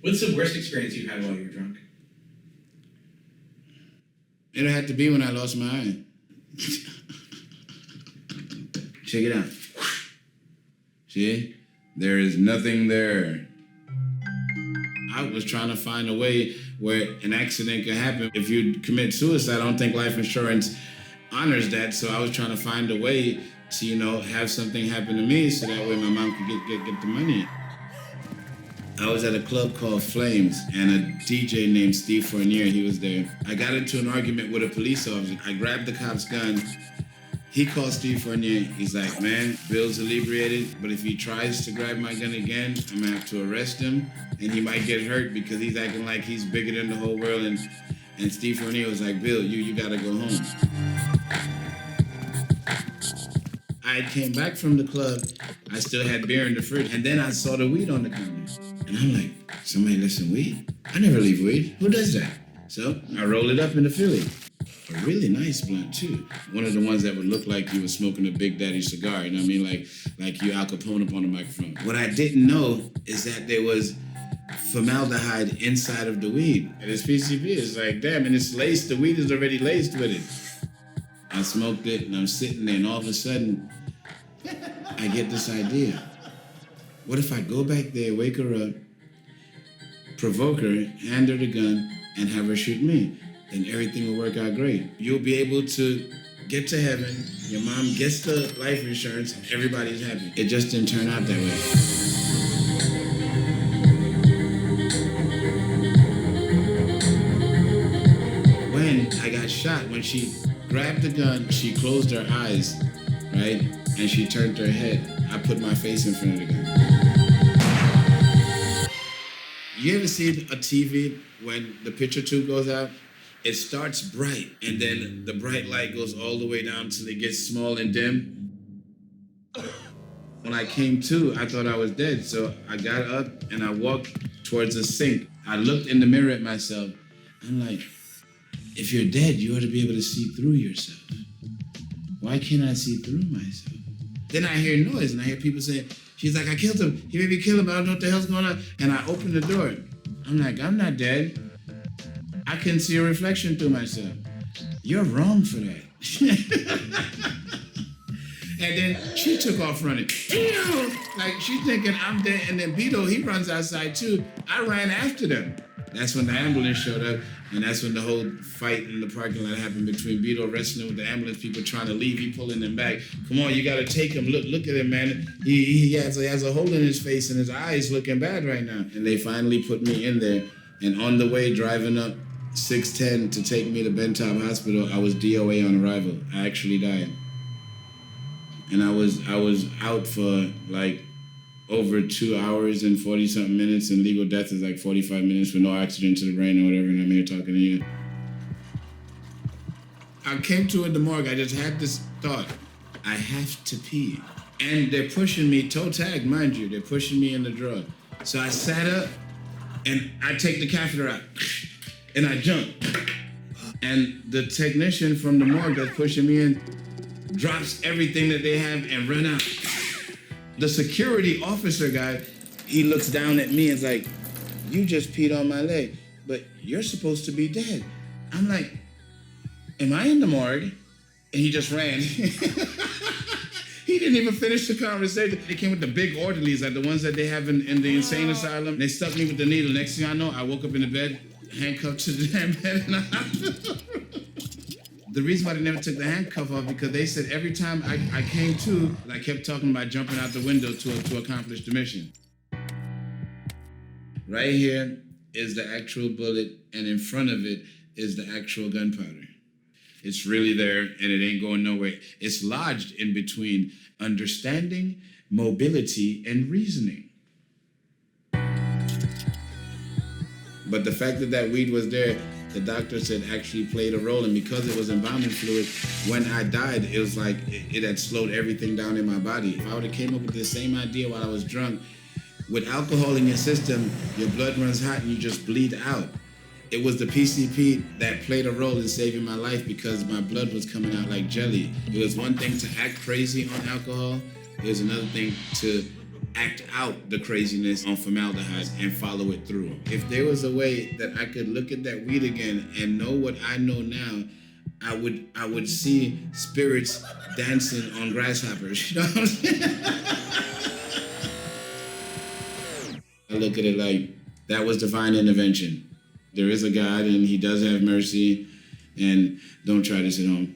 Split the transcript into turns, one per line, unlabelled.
What's the worst experience you've had while you were drunk?
It had to be when I lost my eye. Check it out. See? There is nothing there. I was trying to find a way where an accident could happen. If you commit suicide, I don't think life insurance honors that. So I was trying to find a way to, have something happen to me so that way my mom could get the money. I was at a club called Flames, and a DJ named Steve Fournier, he was there. I got into an argument with a police officer. I grabbed the cop's gun. He called Steve Fournier. He's like, man, Bill's inebriated, but if he tries to grab my gun again, I'm gonna have to arrest him, and he might get hurt because he's acting like he's bigger than the whole world. And Steve Fournier was like, Bill, you gotta go home. I came back from the club. I still had beer in the fridge, and then I saw the weed on the counter. And I'm like, somebody left some weed? I never leave weed. Who does that? So I rolled it up in the Philly. A really nice blunt, too. One of the ones that would look like you were smoking a Big Daddy cigar, you know what I mean? Like you Al Capone up on the microphone. What I didn't know is that there was formaldehyde inside of the weed. And it's PCP. It's like, damn, and it's laced. The weed is already laced with it. I smoked it, and I'm sitting there, and all of a sudden, I get this idea. What if I go back there, wake her up, provoke her, hand her the gun, and have her shoot me? Then everything will work out great. You'll be able to get to heaven, your mom gets the life insurance, everybody's happy. It just didn't turn out that way. When I got shot, when she grabbed the gun, she closed her eyes, right? And she turned her head. I put my face in front of the gun. You ever see a TV when the picture tube goes out? It starts bright, and then the bright light goes all the way down till it gets small and dim. When I came to, I thought I was dead, so I got up and I walked towards the sink. I looked in the mirror at myself. I'm like, if you're dead, you ought to be able to see through yourself. Why can't I see through myself? Then I hear noise, and I hear people saying, she's like, I killed him. He made me kill him. I don't know what the hell's going on. And I open the door. I'm like, I'm not dead. I can see a reflection through myself. You're wrong for that. And then she took off running. Like, she's thinking I'm dead. And then Beto, he runs outside too. I ran after them. That's when the ambulance showed up, and that's when the whole fight in the parking lot happened between Beto wrestling with the ambulance people trying to leave. He pulling them back. Come on, you gotta take him. Look at him, man. He has a hole in his face, and his eyes looking bad right now. And they finally put me in there, and on the way driving up 610 to take me to Bentop Hospital, I was DOA on arrival. I actually died. And I was out for like over 2 hours and 40-something minutes, and legal death is like 45 minutes with no accident to the brain or whatever, and I'm here talking to you. I came to in the morgue, I just had this thought, I have to pee. And they're pushing me, toe tag, mind you, they're pushing me in the drawer. So I sat up, and I take the catheter out, and I jump. And the technician from the morgue that's pushing me in drops everything that they have and run out. The security officer guy, he looks down at me and is like, you just peed on my leg, but you're supposed to be dead. I'm like, am I in the morgue? And he just ran. He didn't even finish the conversation. They came with the big orderlies, like the ones that they have in the insane asylum. They stuck me with the needle. Next thing I know, I woke up in the bed, handcuffed to the damn bed in the hospital. The reason why they never took the handcuff off, because they said every time I came to, I kept talking about jumping out the window to accomplish the mission. Right here is the actual bullet, and in front of it is the actual gunpowder. It's really there, and it ain't going nowhere. It's lodged in between understanding, mobility, and reasoning. But the fact that weed was there, the doctor said actually played a role, and because it was embalming fluid, when I died, it was like it had slowed everything down in my body. If I would have came up with the same idea while I was drunk, with alcohol in your system, your blood runs hot and you just bleed out. It was the PCP that played a role in saving my life because my blood was coming out like jelly. It was one thing to act crazy on alcohol. It was another thing to act out the craziness on formaldehyde and follow it through. If there was a way that I could look at that weed again and know what I know now, I would see spirits dancing on grasshoppers. You know what I'm saying? I look at it like that was divine intervention. There is a God and he does have mercy, and don't try this at home.